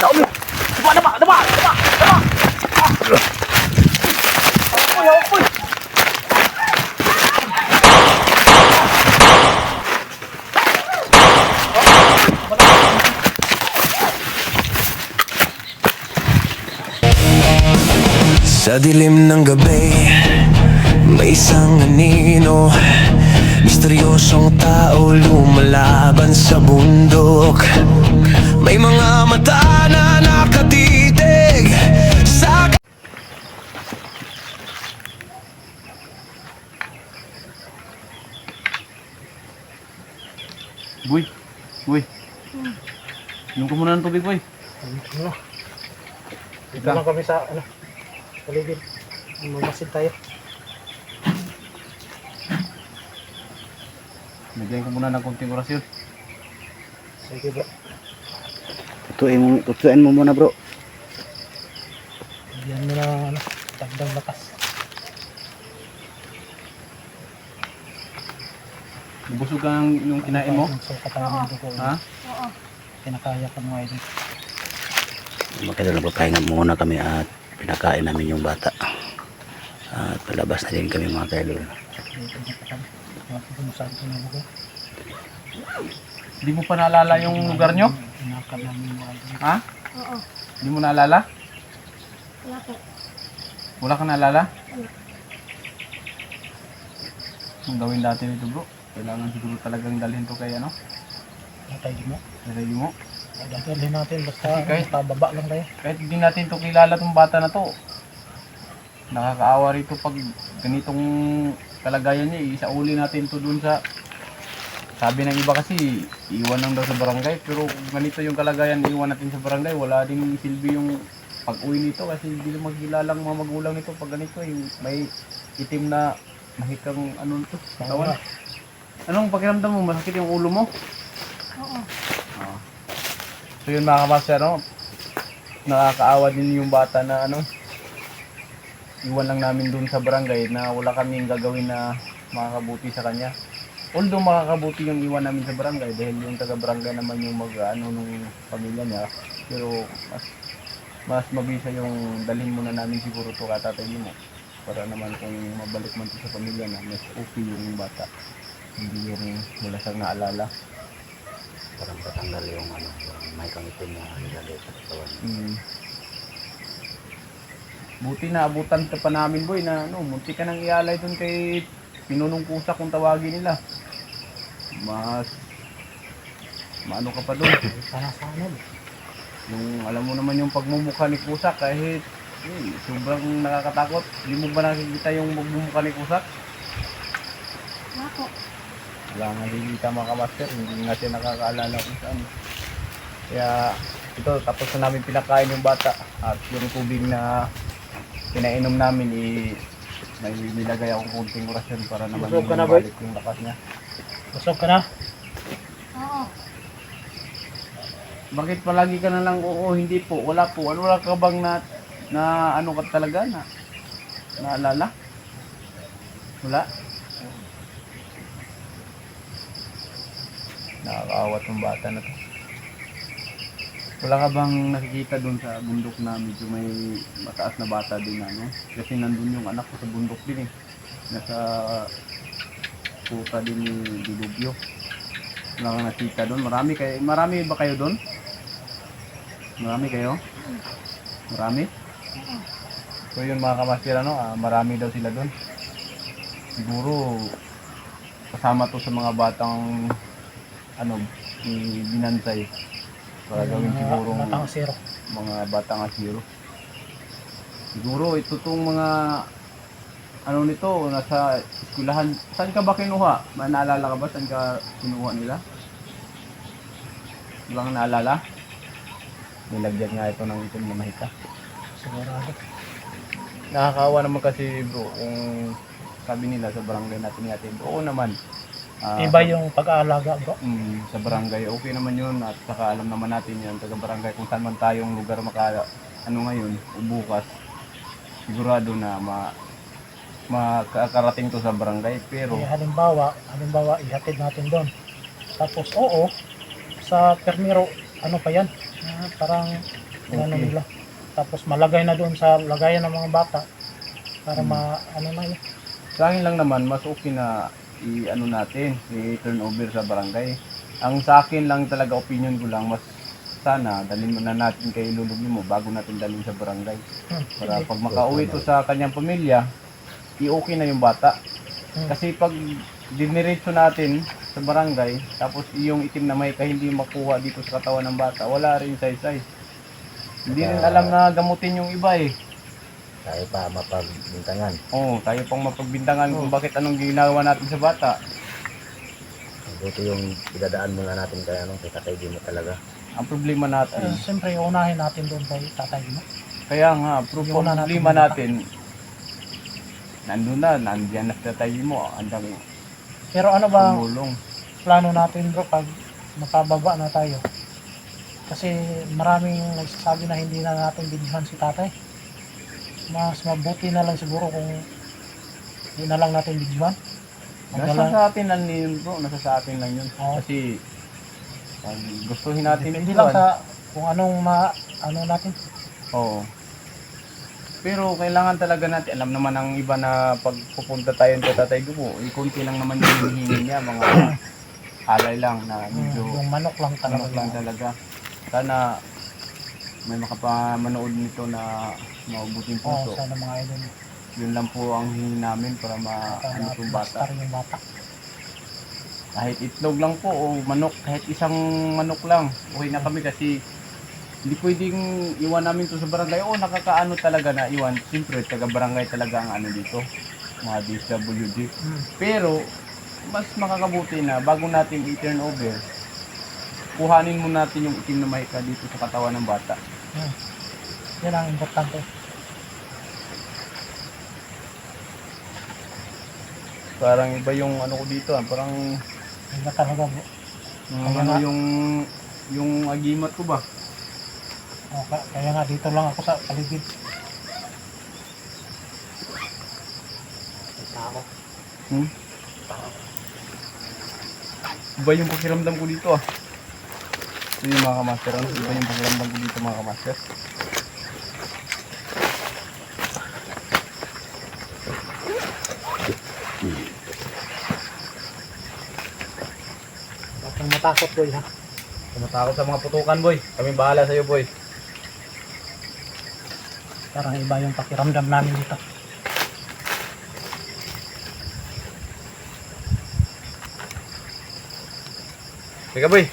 Sa dilim ng gabi, may isang anino, misteryosong tao lumalaban sa bundok. May mga mata na nakatitig sa... Boy, inom ko muna ng tubig, boy. Ano? Dito lang kami sa paligid. Mamasid tayo. Nagyayin ko muna ng konting orasyon. Sige bro. Tutuin mo muna bro. Diyan mo na tagdang batas. Busog ang yung kinain mo? So katawan ko. Ha? Oo. Kinakaya ko mga idol. Magkailan nagpapahinga muna kami at pinakain namin yung bata. At palabas na din kami mga kaidol. Hindi mo pa naalala yung lugar nyo? Inakap namin mga idol. Ha? Oo. Hindi mo naalala? Wala po. Wala ka naalala? Wala. Ang gawin dati nito bro, kailangan siguro talagang dalhin to kay ano? Natay mo. Nalagay mo. Dadalhin natin basta Kahit- pababa lang tayo. Kahit hindi natin to kilala tong bata na to. Nakakaawa rito pag ganitong kalagayan niya, isauli natin to dun sa... Sabi ng iba kasi, iwan lang daw sa barangay. Pero kung ganito yung kalagayan, iwan natin sa barangay, wala ding silbi yung pag-uwi nito. Kasi hindi na magkilalang mga magulang nito pag ganito. Yung may itim na mahikang ano nito, katawan. Anong pakiramdam mo? Masakit yung ulo mo? Oo. So yun mga kamaster, no? Nakakaawa din yung bata na ano, iwan lang namin dun sa barangay na wala kaming gagawin na makakabuti sa kanya. Although makakabuti yung iwan namin sa barangay dahil yung taga-barangay naman yung mag-ano nung pamilya niya. Pero mas mabisa yung dalhin muna namin siguro to katatay mo. Para naman kung mabalik man to sa pamilya na mas okay yung bata. Hindi yung wala siyang naalala. Parang patanggal yung ano, yung may kangitin na nilagay sa katawan. Buti na abutan ka pa namin boy na ano, munti ka nang ialay dun kay Pinunong Kusak kung tawagin nila. Mas maano ka pa dun. Sana sa ano. Yung alam mo naman yung pagmumukha ni Kusak kahit sobrang nakakatakot. Hindi mo ba nakikita yung pagmumukha ni Kusak? Wala po. Wala nga nakikita mga kamaster, hindi nga siya nakakaalala kung saan. Kaya ito, tapos na namin pinakain yung bata at yung tubig na pinainom namin may nilagay akong konting orasyon para naman Busog ka na, boy? balik yung lakas niya. Busog ka na? Oo. Bakit palagi ka na lang oo, hindi po, wala po. Ano wala ka bang na ano ka talaga na naalala? Wala? Nakakaawa tong bata na to. Wala ka bang nakikita doon sa bundok na medyo may mataas na bata din ano? Kasi nandun yung anak ko sa bundok din eh. Nasa puta din ni Dilubyo. Wala kang nakita doon. Marami ba kayo doon? Marami kayo? Marami? So yun mga kamaster ano, marami daw sila doon. Siguro kasama to sa mga batang ano, binansay para gawin siguro Batang zero. mga batang asiro. Siguro ito tong mga ano nito, nasa eskwelahan. Saan ka ba kinuha? Naalala ka ba saan ka kinuha nila? Wala kang naalala? Nilagyan nga ito ng itong mamahika. Sigurado. Nakakaawa naman kasi bro, kung sabi nila sa barangay natin, oo naman. Iba yung pag-aalaga bro. Sa barangay, okay naman yun at saka alam naman natin yan, taga barangay kung saan man tayong lugar ano ngayon, o bukas, sigurado na makakarating to sa barangay. Pero Halimbawa, ihatid natin doon. Tapos oo, sa permiro, ano pa yan? Parang Ano Okay. nila. Tapos malagay na doon sa lagayan ng mga bata para ano na yun. Sa akin lang naman, mas okay na i-ano natin, i-turn over sa barangay. Ang sa akin lang talaga, opinion ko lang, mas sana dalhin mo na natin kay lulubin mo bago natin dalhin sa barangay. Para pag makauwi to sa kanyang pamilya, i-okay na yung bata. Kasi pag diniretso natin sa barangay, tapos yung itim na may hindi makuha dito sa katawan ng bata, wala rin saysay. Hindi rin alam na gamutin yung iba eh. Tayo pa mapagbintangan. Oo, tayo pang mapagbintangan kung bakit anong ginawa natin sa bata. Buti yung idadaan muna natin kay kay Tatay Gino talaga. Ang problema natin, Siyempre, unahin natin doon kay tatay mo. kaya nga, Yung una natin problema bata. natin, nandun na, nandiyan na sa tayo mo, andang Pero ano ba ang tumulong. plano natin bro pag makababa na tayo? Kasi maraming nagsasabi na hindi na natin binigyan si tatay. Mas mabuti na lang siguro kung hindi na lang natin bigyan. Nasa sa atin lang yun bro, nasa sa atin lang yun. Oo. Kasi, pag gustuhin natin Depende ito, lang sa kung anong ano natin. oo. Pero kailangan talaga natin, alam naman ang iba na pag pupunta tayo sa Tatay Dugo, konti lang naman yung hinihingi niya, mga halay lang na medyo Yung manok lang talaga. manok lang talaga. Sana may makapamanood nito na mabuting Oo, puso. sana mga idol. Yun lang po ang hingi namin para maano itong bata. Basta yung bata. Kahit itlog lang po o manok, kahit isang manok lang, okay na kami kasi hindi pwedeng iwan namin to sa barangay. Oo, nakakaano talaga na iwan. Siyempre, taga-barangay talaga ang ano dito, mga DSWD. Pero, mas makakabuti na bago natin i-turn over, kuhanin mo natin yung itim na mahika dito sa katawan ng bata. Yan ang importante. Parang iba yung ano ko dito, parang Iba talaga bro. Kaya ano nga. yung agimat ko ba? Kaya nga dito lang ako sa paligid. Hmm? Iba yung pakiramdam ko dito ah. Ito yung mga kamaster, ano? Iba yung pakiramdam ko dito mga kamaster. Huwag kang matakot boy ha. Tumatakot sa mga putukan boy. Kami bahala sa'yo boy. Parang iba yung pakiramdam namin dito. Teka boy.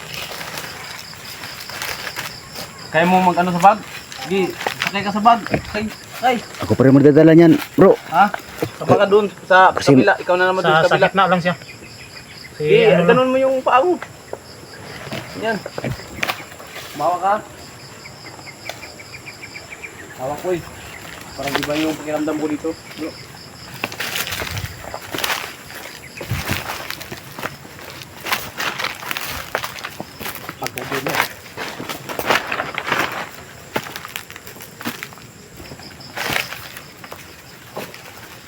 Kaya mo mag ano sa bag? Di, sakay ka sa bag. Sakay. Ako pa rin magdadala niyan, bro. Ha? Saka ka dun sa Kasi- kabila. Ikaw na naman dun Sa sa kabila. gitna lang siya. Si Di, ano lang. ganun mo yung paa mo. Yan. Bawa ka. Hawak boy. Parang iba yung pakiramdam ko dito. Bro. Pagkabilo.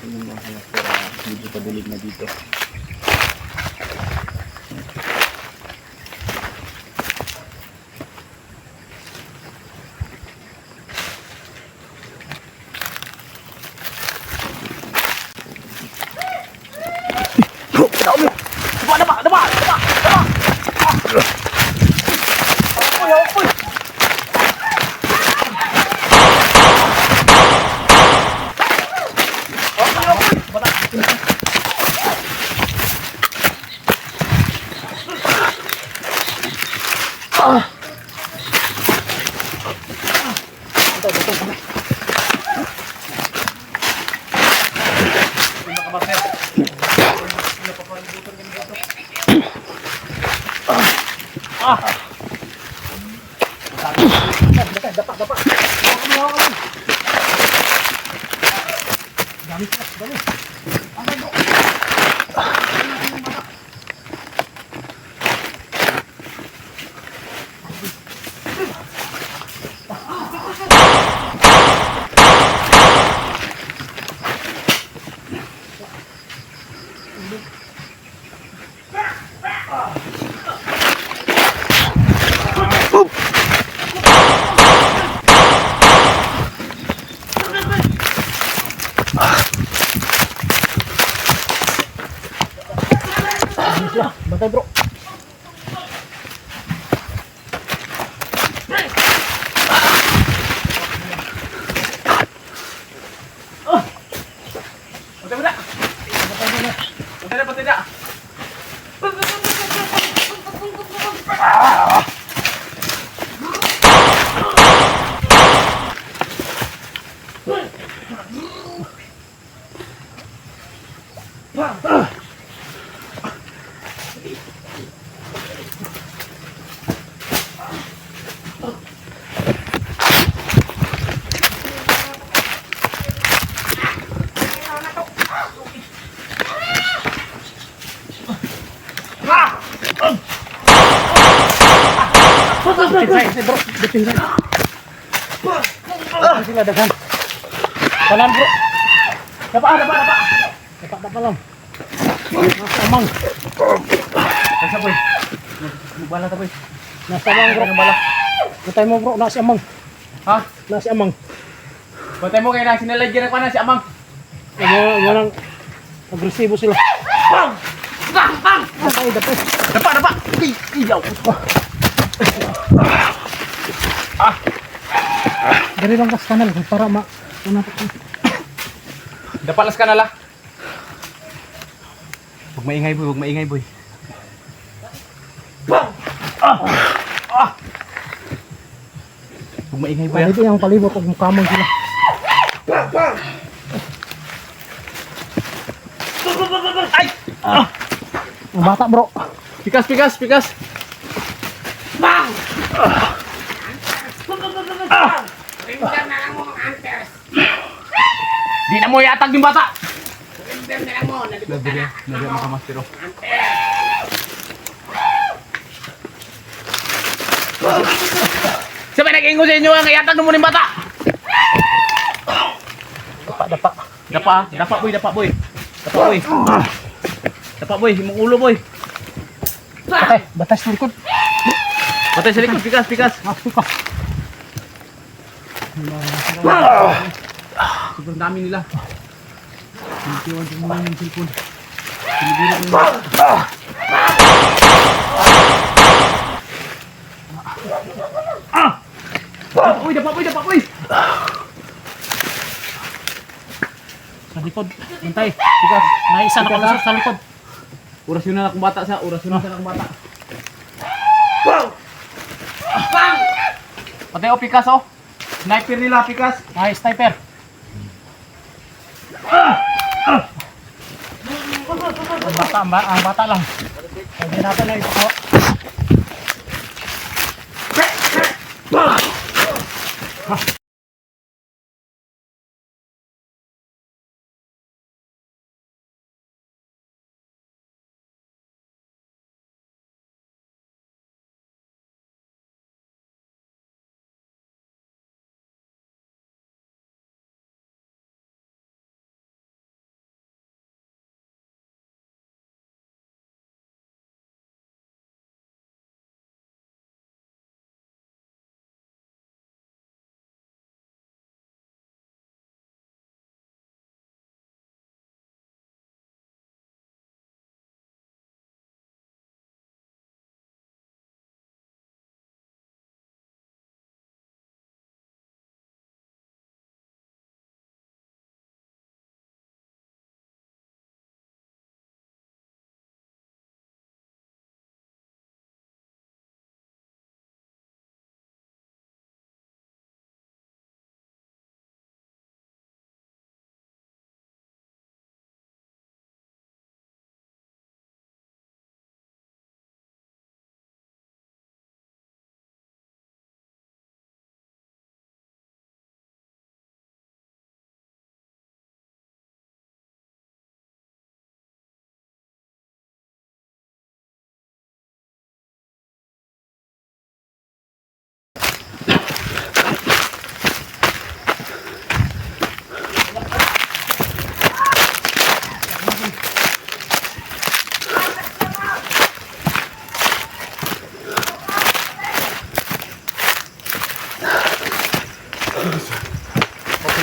Yung mga kamaster, medyo padilig na dito. Bro, tao mo. Depinsay, bro. Depinsay. Sila daghan. Tanan, bro. Dapa lang. Nasa amang. Nasa boy. Bala ta boy. Nasa amang, bro. Bala. Butay mo, bro. Nasa amang. Ha? Nasa amang. Batay mo kay na sinalagyan ko na si Amang. Yan ang agresibo sila. Bang! Dapay. Dapa! Iyaw! Dari lang kas kanal para ma Dapalas ka na la. Huwag maingay boy. Huwag maingay boy. Dito yung palibot ug mukamon sila. Ay! Ang bata, bro. Pikas! Bang! Di na mo yatag yung bata! Nagbiya mo ka mastero. Sabay nag-ingo sa inyo ang yatag mo ng bata! Dapa boy. Dapa boy, imong ulo boy. Batay sa likod. Patay sa likod, pikas. Sobrang dami nila. Pinitiwan ko muna yung cellphone. Pinibiro ko yung... Dapa boy! Sa likod. Bantay. Pikas. Naisa na kalusot sa likod. Orasyon na akong bata. Patay o pikas o. Sniper nila pikas. Ay, sniper. Ang bata lang. Hindi natin na ipakawa.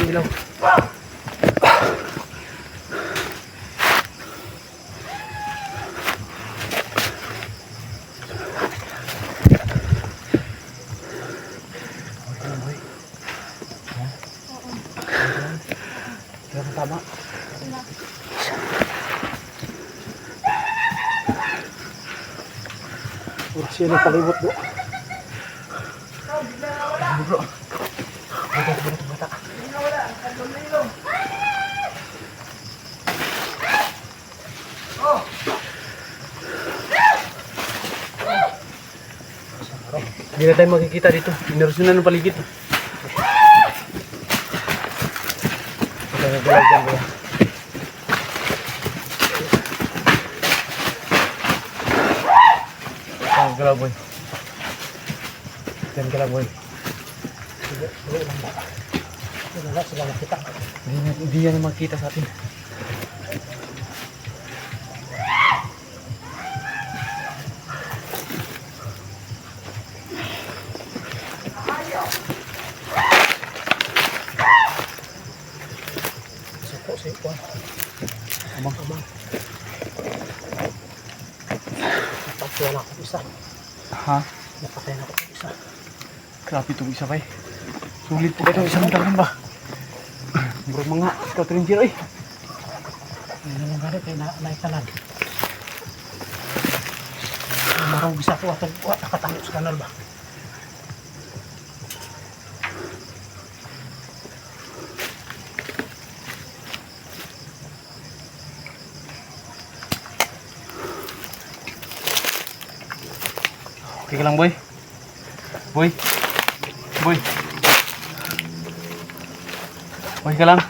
ilaw. Tama. Puro siya ng palibot do. Bro. Bata. Hindi na tayo makikita dito. Inerusyonan ng paligid. Nagagalaw dyan kuya. Nagagalaw boy. Diyan ka lang, boy. Sige lang ba? Wala sila nakita. Hindi yan makita sa atin. Suko sa ito. Abang. Napatay na ako isa. Ha? Napatay na ako isa. Grabe itong isa pa eh. Sulit po ito, isang dagan ba? Bro mga Scout Ranger eh. Ano naman gano'n kayo naitanan. Marang bisa ko atong nakatanggap sa kanal ba? Okay ka lang boy? Boy? Boy? Okay ka lang?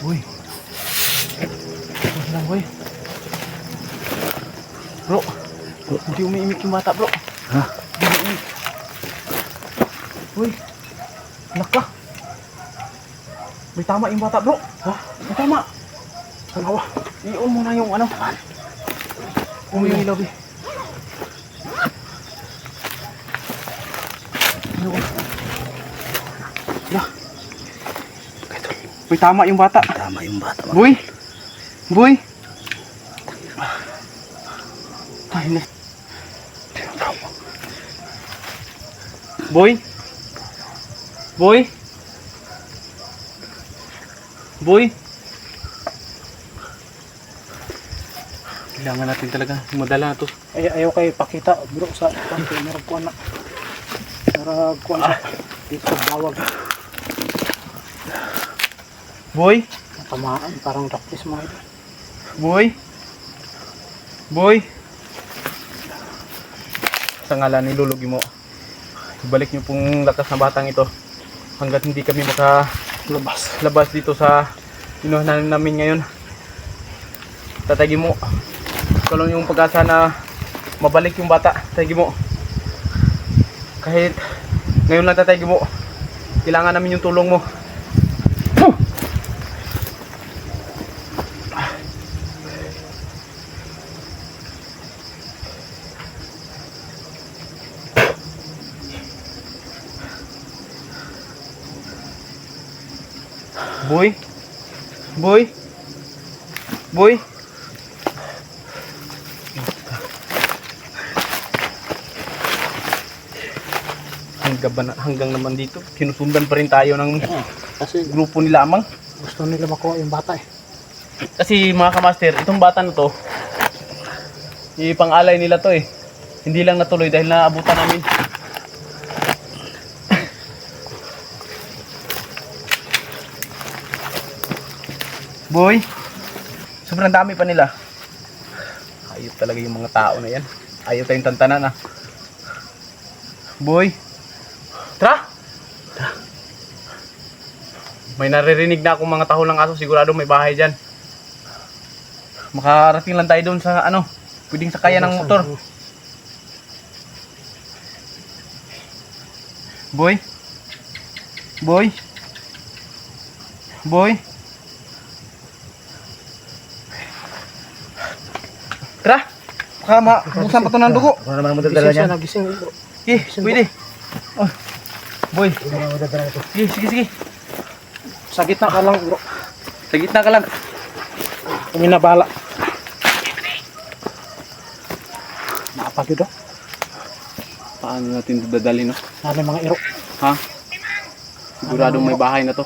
Boy. Okay lang boy. Bro. Hindi umiimik yung bata bro. Ha? Hindi umiimik. Boy. Anak ka. May tama yung bata bro. Ha? May tama. Tanawa. I-on mo na yung ano. Yung ilaw eh. Ano ba? Yeah. May tama yung bata. Tama yung bata. Boy! Boy! Ay, na. Boy! Boy! Boy! Kailangan natin talaga madala na to. Ayaw kayo pakita bro sa kanto. Meron ko anak. Meron ko anak. Dito bawag. Boy! Tamaan parang daktis mga ito. Boy! Boy! Sa ngalan ni Lulugi mo, ibalik niyo pong lakas na batang ito hanggat hindi kami labas dito sa inuhanan namin ngayon. Tatagi mo. Ikaw lang yung pag-asa na mabalik yung bata. Tatagi mo. Kahit ngayon lang tatagi mo, kailangan namin yung tulong mo. Boy? Boy? Boy? Hanggang naman dito, sinusundan pa rin tayo ng Kasi grupo nila amang. gusto nila makuha yung bata eh. Kasi mga kamaster, itong bata na to, ipang-alay nila to eh. Hindi lang natuloy dahil naabutan namin. Boy, sobrang dami pa nila. Ayop talaga yung mga tao na yan. Ayaw tayong tantanan ah. Boy, tara! May naririnig na akong mga tahol ng aso. Sigurado may bahay dyan. Makarating lang tayo doon sa ano, pwedeng sakayan ng motor. Boy? Boy? Boy? Tara! Baka mabusan pa ito ng dugo. Ano naman madadala Gising siya, niyan? nagising bro. Pwede. Oh. Boy, Hindi na madadala ito. sige. Sa gitna ka lang bro. Sa gitna ka lang. Kami na bahala. Nakapag ito. Paano natin ito dadalhin, no? Ano yung mga iro. Ha? Siguradong may bahay na to.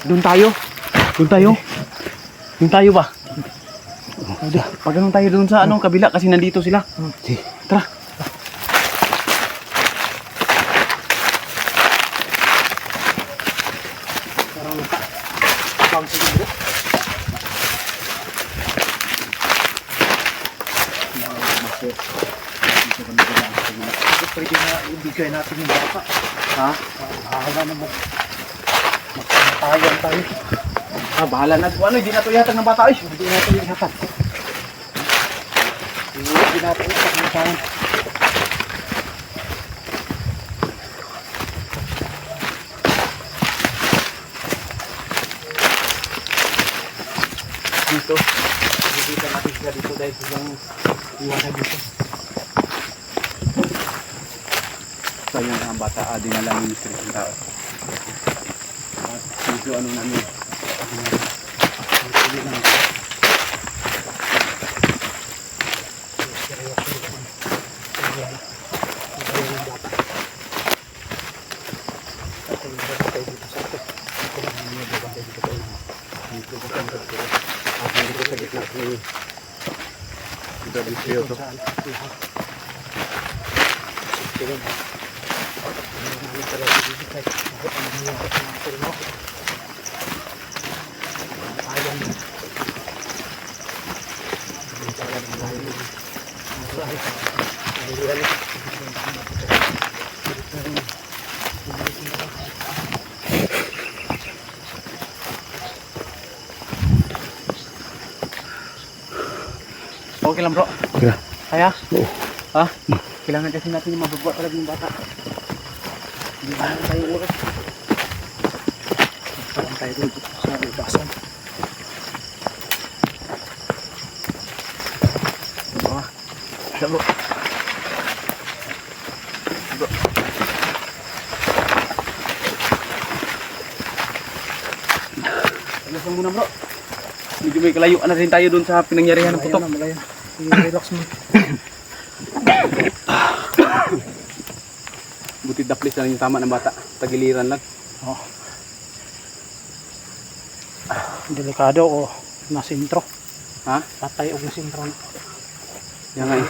Doon tayo. Yung tayo ba? Pag ganun tayo doon sa kabila kasi nandito sila. Sige. Tara. Pag siguro. Pwede na ibigay natin yung bata. Ha? Bahala na mo. Magkamatayan tayo. Bahala na. Hindi na to yatag ng bata. Hindi natin yung hatag. Hindi natin yung pagkamatayan. Dito. Nakikita natin sila dito dahil silang iwanan dito. So yung mga bata, dinala ni Mr. ng tao. Dito namin. Okay lang bro. Kaya. Kaya? Oo. Ha? Kailangan kasi natin yung mababa talaga yung bata. Hindi ba naman tayo oras? Parang tayo dito sa ibasan. Baka. Isa bro. Bro. Alasan muna bro. Medyo may kalayuan na rin tayo dun sa pinangyarihan ng putok. Malayo. Relax mo. Buti daplis na lang yung tama ng bata. Tagiliran lang. Oh. Delikado o nasintro. Ha? Patay o nasintro. Yan nga eh.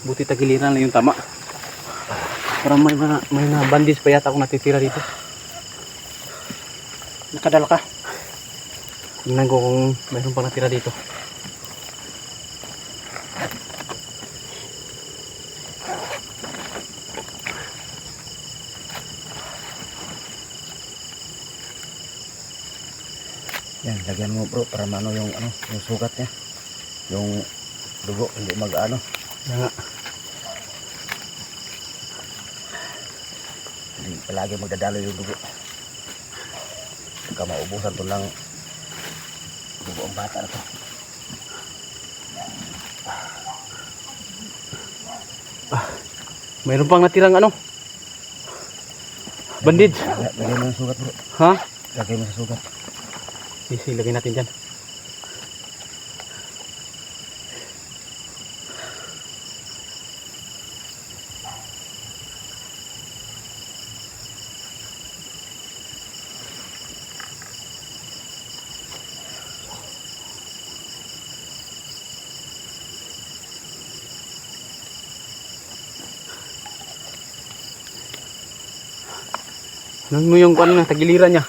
Buti tagiliran lang yung tama. Parang may na bandage pa yata akong natitira dito. Nakadala ka. Tingnan ko kung mayroon pang natira dito. Yan, lagyan mo bro para maano yung yung sugat niya. Yung dugo hindi mag-ano. Yan nga. Hindi palagi magdadalo yung dugo. Pagka maubusan to lang dugo ang bata na to. Mayroon pang natirang bandage. Lagyan mo yung sugat bro. Ha? Lagyan mo sa sugat. Easy, lagay natin dyan. Ano mo yung tagiliran niya?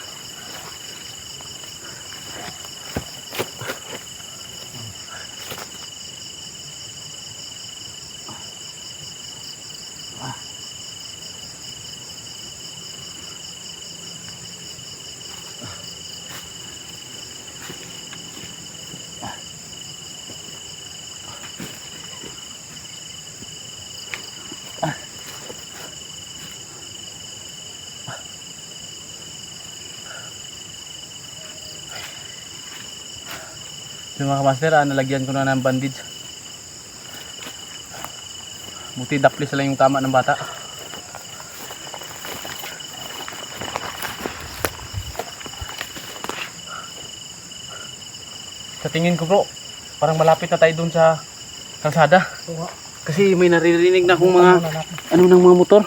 Yung mga master, nalagyan ko na ng bandage. Buti daplis lang yung tama ng bata. Sa tingin ko bro, parang malapit na tayo dun sa kalsada. Oo. Kasi may naririnig na akong mga ng mga motor.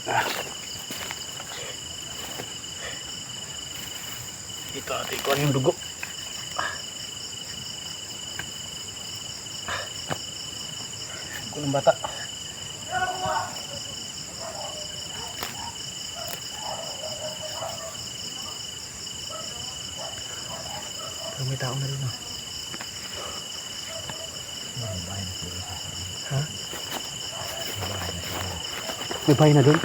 Ito ate ko yung dugo. Dugo ng bata. Pero may tao na rin ah. Ha? May bahay na doon?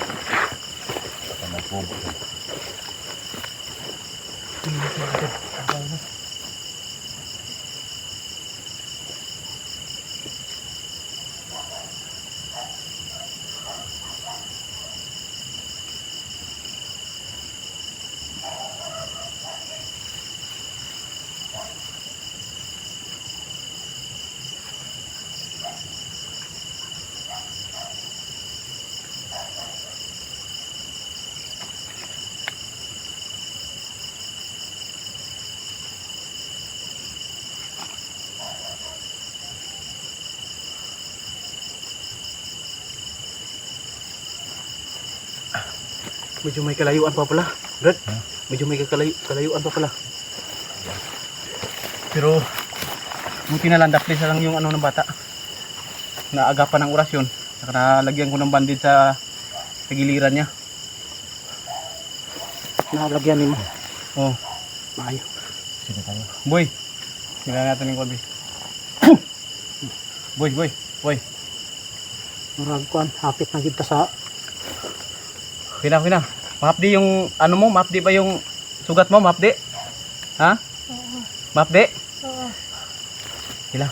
Medyo may kalayuan pa pala, Brad. Medyo may kalayuan pa pala. Pero buti na lang, daplis lang yung ano ng bata. Naagapan ng orasyon. Saka nalagyan ko ng bandid sa giliran niya. Nalagyan mo? Oo. Maayo. Sige tayo. Boy. Tingnan natin yung kwabi. Boy. Maragkuan, hapit na kita sa... Pina. Mapdi yung ano mo, mapdi ba yung sugat mo, mapdi? Ha? Oo. Mapdi? Oo. Hila.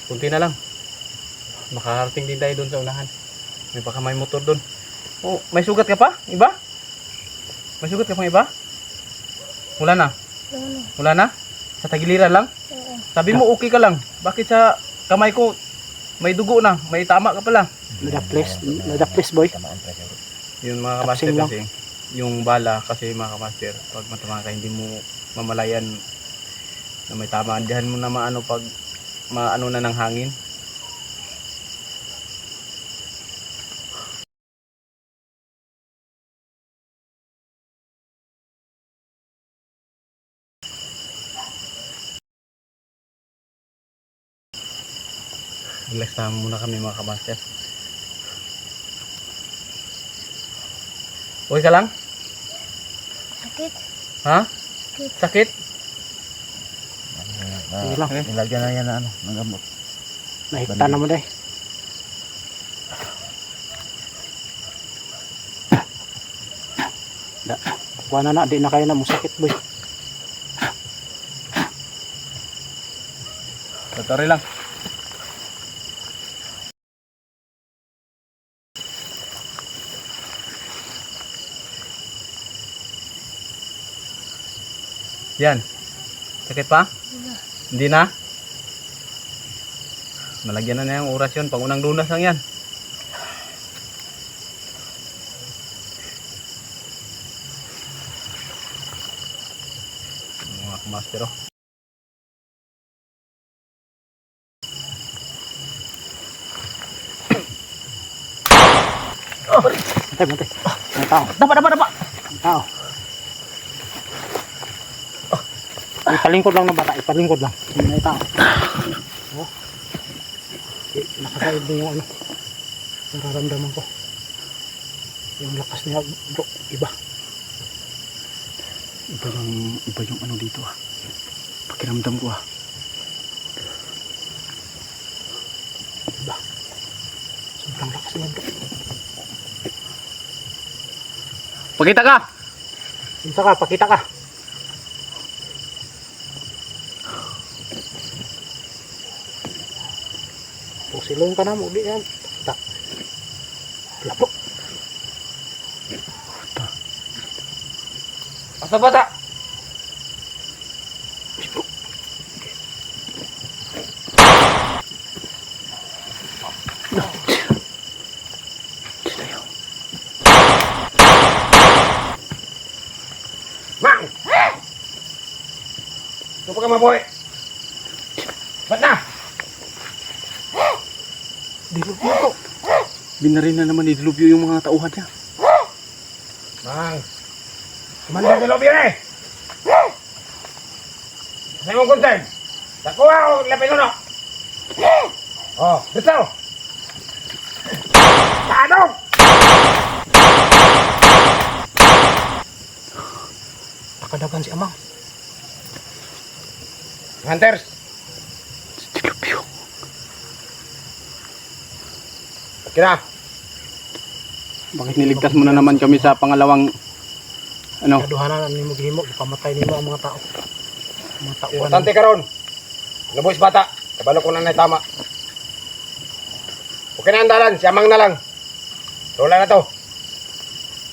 Kunti na lang. Makarating din tayo doon sa unahan. May baka may motor doon. Oh, may sugat ka pa? Iba? May sugat ka pa iba? Wala na. Ano? Wala na? Sa tagiliran lang? Oo. Sabi mo okay ka lang. Bakit sa kamay ko may dugo na? May tama ka pala. Nadaples boy. Yun mga kamaster kasi, yung bala kasi mga kamaster, pag matama ka hindi mo mamalayan na may tama. Diyan mo na maano pag maano na ng hangin. Relax na muna kami mga kamaster. Okay ka lang? Sakit. Ha? Sakit? Lang. Nilagyan na yan na ano, ng gamot. Nahigta na mo deh. Kuha na, di na kayo na musakit boy. Tatari lang. Yan. Sakit pa? Hindi na? Malagyan na yung orasyon. Pangunang lunas lang yan. Mga master oh. Bantay. May tao. Dapa. May tao. Ipalingkod lang ng bata. Ipalingkod lang. May tao. Oh. Nakasaid din yung ano. Nararamdaman ko. Yung lakas niya bro. Iba yung ano dito ah. Pakiramdam ko ah. Iba. Sobrang lakas niya bro. Pakita ka! Minsa ka, pakita ka. Pusilong ka na mo, di yan. Pakita. Lapo. Asa bata? Bro. Mang! Lupa ka maboy! Ba't na? Dilubyo ko. Binarin na naman ni Dilubyo yung mga tauhan niya. Ang Commander Dilobyo na eh. Sa imong concern. Nakuha o lapin uno. Oh, dito. Paano? Nakadagan si Amang. Hunters. Dilubyo. Okay na. Bakit niligtas mo na naman kami sa pangalawang ano? Kaduhanan ni mo gihimo, ipamatay nimo ang mga tao. Mga tauhan. Importante karon. Nabuhis bata. Kabalo ko na na tama. Okay na ang dalan. Siyamang na lang. Rola na to.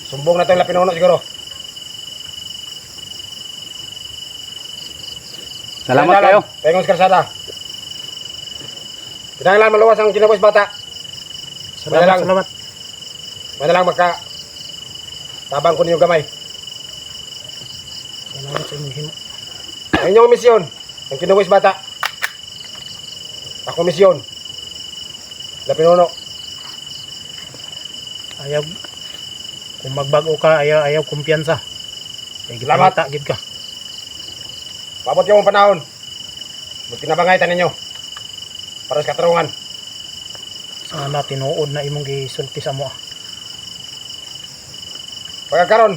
Sumbong na to yung lapinuno siguro. Salamat kayo. Tayong karsada. Kinahanglan maluwas ang kinabuhis bata. Salamat, salamat. Madalang magka tabang ko ninyo gamay. Salamat sa inyong himo. Ang inyong misyon, ang kinabuhis bata. Ako misyon. Lapinuno. Ayaw kung magbago ka, ayaw kumpiyansa. Salamat. Gid ka. Pabot yung panahon. Buti na bangay tanin nyo. Para sa katarungan. Sana tinuod na imong gisulti sa mo. Pagkakaroon.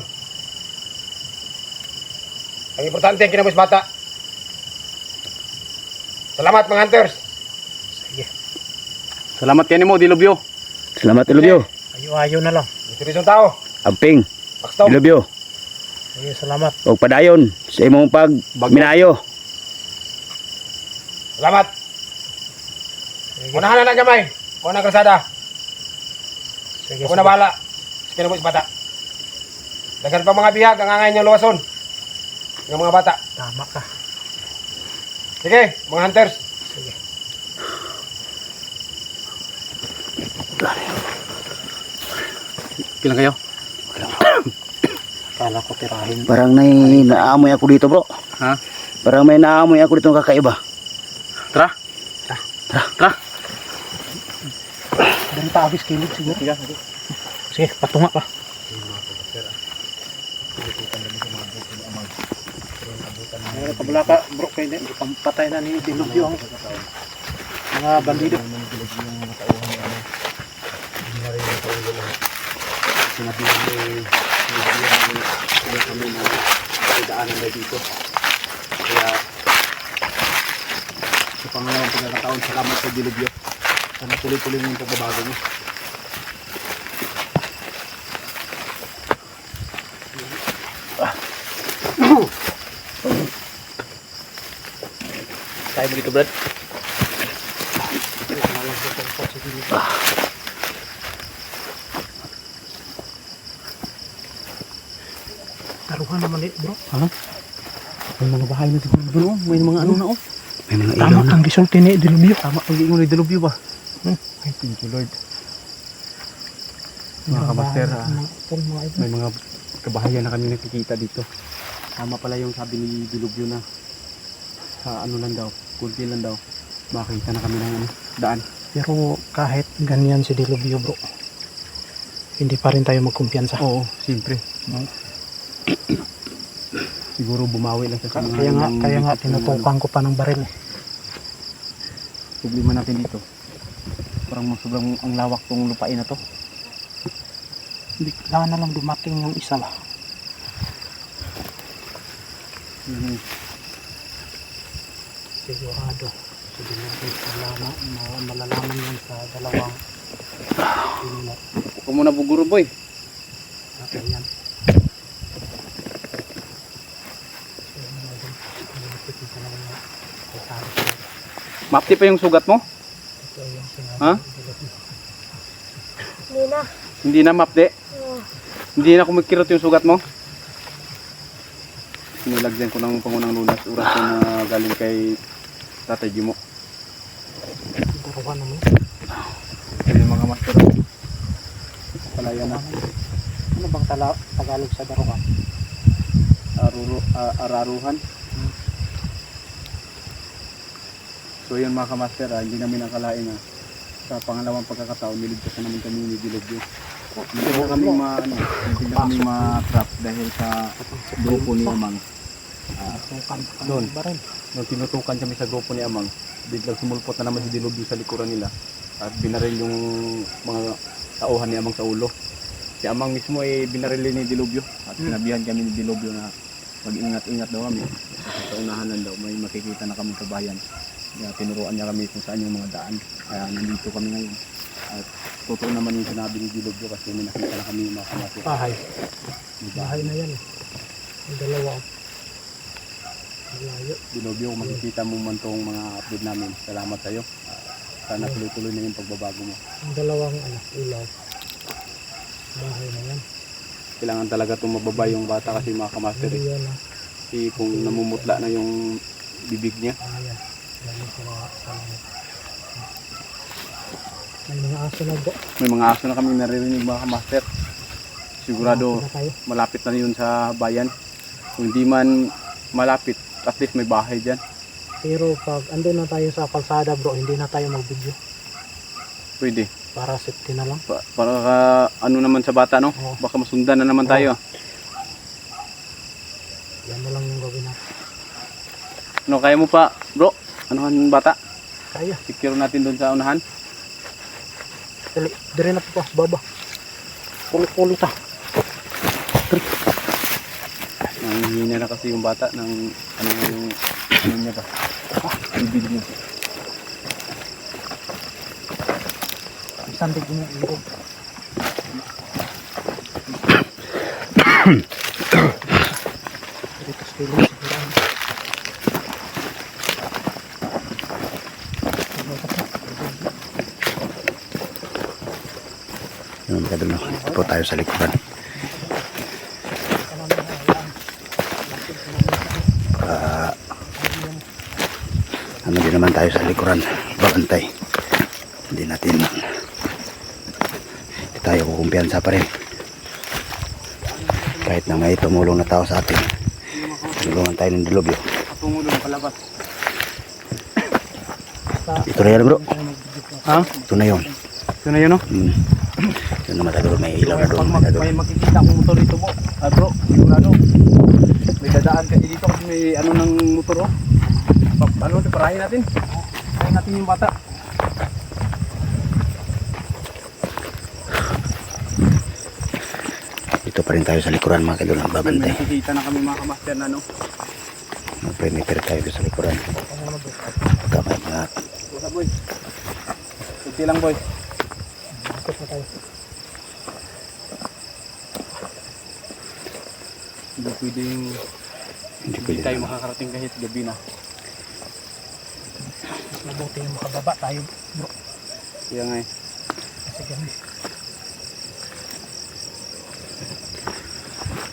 Ang importante ang kinabuhis bata. Salamat mga hunters. Sige. Salamat kayo mo, Dilubyo. Salamat Dilubyo. Ayo-ayo na lang. Institusyon tao. Amping Pakstong. Dilubyo. Sige, salamat. Og padayon sa imong pagminayo. Salamat. Sige. Unahan na ng gamay. Unang kalsada. Sige. Ako na bahala. Sa kinabuhis bata. Dagan pa mga bihag ang angay niyong luwason. Ng mga bata. Tama ka. Sige, mga hunters. Sige. Kailan kayo? Kala ko tirahin. Parang naamoy ako dito, bro. Ha? Parang may naamoy ako dito kakaiba. Tara. Tara. Dari pa abis kilid siguro. Sige, patunga pa. Ay, kabula ka, bro, kayo din. Pampatay na ni Dilubyo ang mga bandido. Sinabihan ni kami na daanan na dito. Kaya sa pangalawang pagkakataon, salamat sa Dilubyo. Sana tuloy-tuloy yung pagbabago niyo. Kaya mo dito, Brad? Taruhan naman eh, bro. Ha? May mga bahay na siguro doon, oh. May mga ano na, oh. May mga ilaw Tama na. ang gisulti ni Dilubyo. Tama, pag-iingon ni Dilubyo ba? Ay, thank you, Lord. Mga kamaster, Mga ito. may mga kabahayan na kami nakikita dito. Tama pala yung sabi ni Dilubyo na sa ano lang daw, kunti lang daw, makita na kami ng ano, daan. Pero kahit ganyan si Dilubyo, bro, hindi pa rin tayo magkumpiyansa. Oo, siyempre. No? Siguro bumawi lang sa Kaya nga tinutukan ko pa ng baril eh. Problema natin dito. Parang sobrang ang lawak tong lupain na to. Bigla na lang dumating yung isa ba. Sigurado. Sige na malalaman yun sa dalawang pinuno. Huwag mo na buguro, boy. Okay, yan. Mapti pa yung sugat mo? Ha? Hindi na. Hindi na mapti? Hindi na kumikirot yung sugat mo? Nilagyan ko ng Pangunang Lunas. Oras ko na galing kay Tatay Jimo. Taruhan naman. Yung mga master. Palaya na. Ano bang Tagalog sa daruhan? Araruhan. So yun mga kamaster, hindi namin nakalain na sa pangalawang pagkakataon niligtas na namin kami ni Dilubyo. Hindi na kami ma-trap dahil sa grupo ni Amang. Doon, nung tinutukan kami sa grupo ni Amang, biglang sumulpot na naman si Dilubyo sa likuran nila at binaril yung mga tauhan ni Amang sa ulo. Si Amang mismo ay binaril ni Dilubyo. At sinabihan kami ni Dilobyo na mag-ingat-ingat daw kami. Kasi sa unahan lang daw, may makikita na kami sa bayan. Kaya tinuruan niya kami kung saan yung mga daan. Kaya nandito kami ngayon. At totoo naman yung sinabi ni Dilobyo kasi may nakita na kami yung mga kamasok. Bahay. May Bahay na yan eh. Ang dalawa. Ang layo. Dilobyo, kung makikita mo man tong mga upload namin, salamat sa iyo. Sana tuloy-tuloy na yung pagbabago mo. Ang dalawang ilaw. Bahay na yan. Kailangan talaga itong mababa yung bata kasi mga kamaster. Hindi yan ah. Kung namumutla na yung bibig niya. Ayan. Dami sa langit. May mga aso na do. May mga aso na kami naririnig mga kamaster. Sigurado Na tayo. malapit na yun sa bayan. Kung hindi man malapit, at least may bahay dyan. Pero pag andun na tayo sa kalsada bro, hindi na tayo mag-video. Pwede. Para safety na lang. Para ka, ano naman sa bata, no? Oo. Baka masundan na naman tayo. Yan na lang yung gawin natin. Ano, kaya mo pa, bro? Anuhan bata? Kaya. Secure natin doon sa unahan. Dali. Dire na po pa. Baba. Kulit-kulit ah. Nanghihina na kasi yung bata ng ano niya ba? Bibig niya. Isang tig mo ilog. Dito sa ilog. Yun mga idol, no? Ito po tayo sa likuran. Ano din naman tayo sa likuran, babantay. Hindi tayo kukumpiyansa pa rin. Kahit na may tumulong na tao sa atin, tulungan tayo ng Dilobyo. Tungo doon palabas. Ito na yan bro, Ha? ito na yun. Ito na yun, no? Yun naman idol, may ilaw na doon mga idol. May makikita akong motor dito mo. Bro, sigurado. May dadaan kasi dito kasi may ano ng motor, oh. Ano, parahin natin. Parahin natin yung bata. Dito pa rin tayo sa likuran mga idol, May babantay. nakikita na kami mga kamaster na, no? Mag-perimeter tayo sa likuran. Baka may mga Wala, boy. Kunti lang, boy. Ikot na tayo. Hindi pwedeng hindi hindi pwede tayo na. makakarating kahit gabi na. Mas mabuti yung makababa tayo bro. Kaya nga eh. Kasi ganun.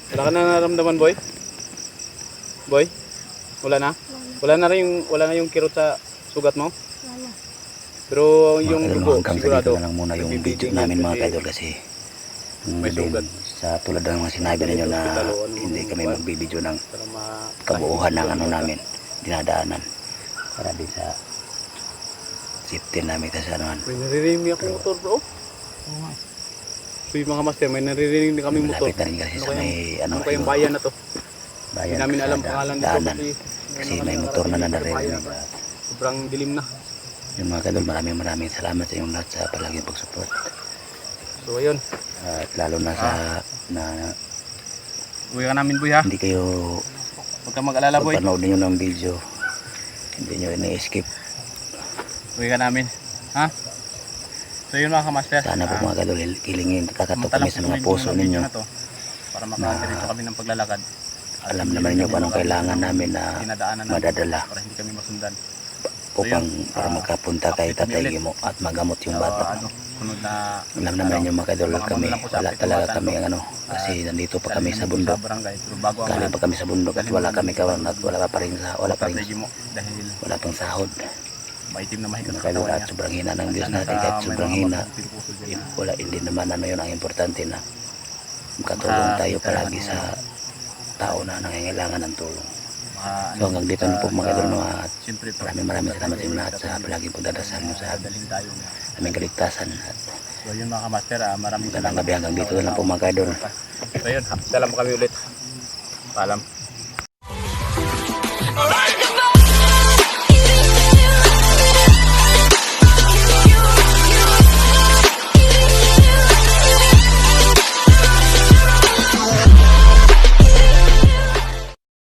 Wala ka na naramdaman, boy? Boy? Wala na? Wala na yung kirot sa sugat mo? Wala. Pero yung Mga dugo, idol, hanggang sa dito sigurado. na lang muna yung Nagbibigay video namin mga kasi idol kasi may sugat. sa tulad ng mga sinabi ninyo na hindi kami magbibideo ng Para kabuuhan ng ano namin, dinadaanan para din sa safety namin kasi ano man. May naririnig ako motor, bro. Oo nga. So yung mga master, may naririnig din kami motor. Malapit na rin kasi sa may ano Ano kayang bayan na to? Hindi bayan namin alam sa pangalan nito daanan kasi kasi may motor na naririnig. sobrang dilim na. Yung mga kadol, maraming salamat sa inyong lahat sa palaging pag-support So ayun, at lalo na sa na uwi ka namin, boy, ha? hindi kayo Huwag kang mag-alala, boy. pagpanood ninyo ng video hindi nyo ini-skip. Uwi ka namin, ha? So yun mga kamaster. Sana po mga kadol, kilingin kakatok Samantalang kami sa mga patuloy puso yung video ninyo. na to para makadiretso kami ng paglalakad. At Alam hindi naman ninyo kami kung anong makakita kailangan ng namin na dinadaanan namin madadala para hindi kami masundan. upang para magkapunta kay Tatay Gimo at magamot yung bata. Sunod na Alam naman ninyo mga kadol, kami wala talaga kami ano kasi nandito pa kami sa bundok. barangay, pero bago ang Galing pa kami sa bundok at wala kami kawan at wala pa rin dahil wala pang sahod. maitim na mahigit Mga sa kadol, katawan at niya. sobrang hina ng Diyos Sana natin sa kahit may sobrang mga hina. mababang puso dyan. Wala, hindi naman ano yun ang importante na makatulong tayo palagi sa tao na nangangailangan ng tulong. So hanggang dito na po mga kadol, no, at Siyempre, maraming salamat sa inyo lahat sa palaging pagdadasal nyo sa dalhin tayo na aming kaligtasan at So yun mga kamaster, maraming Magandang gabi hanggang dito na lang po mga idol. So yun, salam kami ulit. Paalam.